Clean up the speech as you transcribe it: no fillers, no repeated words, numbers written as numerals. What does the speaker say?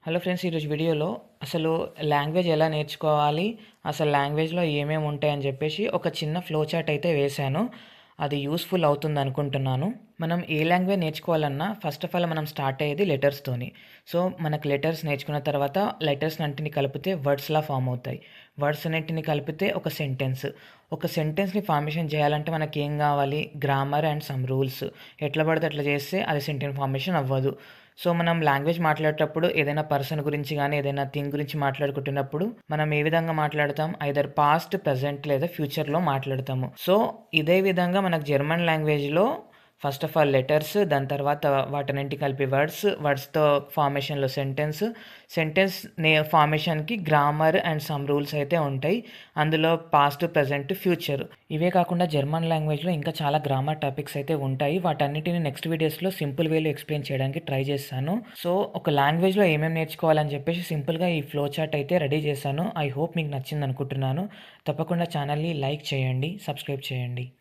Hello friends, ఈరోజు వీడియోలో అసలు లాంగ్వేజ్ ఎలా నేర్చుకోవాలి, అసలు లాంగ్వేజ్‌లో ఏమేమి ఉంటాయని చెప్పేసి ఒక చిన్న ఫ్లో చార్ట్ అయితే వేశాను. అది యూజ్‌ఫుల్ అవుతుంది అనుకుంటున్నాను. మనం ఏ లాంగ్వేజ్ నేర్చుకోవాలన్నా ఫస్ట్ ఆఫ్ ఆల్ మనం స్టార్ట్ అయ్యేది లెటర్స్‌తోని. సో, మనకు లెటర్స్ నేర్చుకున్న తర్వాత లెటర్స్ అన్నిటిని కలిపితే వర్డ్స్‌లా ఫార్మ్ అవుతాయి. వర్డ్స్ అన్నిటిని కలిపితే ఒక సెంటెన్స్. ఒక సెంటెన్స్‌ని ఫార్మేషన్ చేయాలంటే మనకేం కావాలి? Grammar and some rules. ఎట్లా పడితే అట్లా చేస్తే అది సెంటెన్స్ ఫార్మేషన్ అవ్వదు. సో, మనం లాంగ్వేజ్ మాట్లాడేటప్పుడు ఏదైనా పర్సన్ గురించి గానీ, ఏదైనా థింగ్ గురించి మాట్లాడుకుంటున్నప్పుడు మనం ఏ విధంగా మాట్లాడతాం? ఐదర్ పాస్ట్, ప్రెజెంట్ లేదా ఫ్యూచర్‌లో మాట్లాడతాము. సో, ఇదే విధంగా మనకు జర్మన్ లాంగ్వేజ్‌లో ఫస్ట్ ఆఫ్ ఆల్ లెటర్స్, దాని తర్వాత వాటన్నింటిని కలిపి వర్డ్స్‌తో ఫార్మేషన్‌లో సెంటెన్స్ ఫార్మేషన్‌కి గ్రామర్ అండ్ సమ్ రూల్స్ అయితే ఉంటాయి. అందులో పాస్ట్, ప్రెజెంట్, ఫ్యూచర్. ఇవే కాకుండా జర్మన్ లాంగ్వేజ్‌లో ఇంకా చాలా గ్రామర్ టాపిక్స్ అయితే ఉంటాయి. వాటన్నిటిని నెక్స్ట్ వీడియోస్‌లో సింపుల్ వేలో ఎక్స్‌ప్లెయిన్ చేయడానికి ట్రై చేస్తాను. సో, ఒక లాంగ్వేజ్‌లో ఏమేమి నేర్చుకోవాలని చెప్పేసి సింపుల్‌గా ఈ ఫ్లో చార్ట్ అయితే రెడీ చేశాను. ఐ హోప్ మీకు నచ్చిందనుకుంటున్నాను. తప్పకుండా ఛానల్‌ని లైక్ చేయండి, సబ్స్క్రైబ్ చేయండి.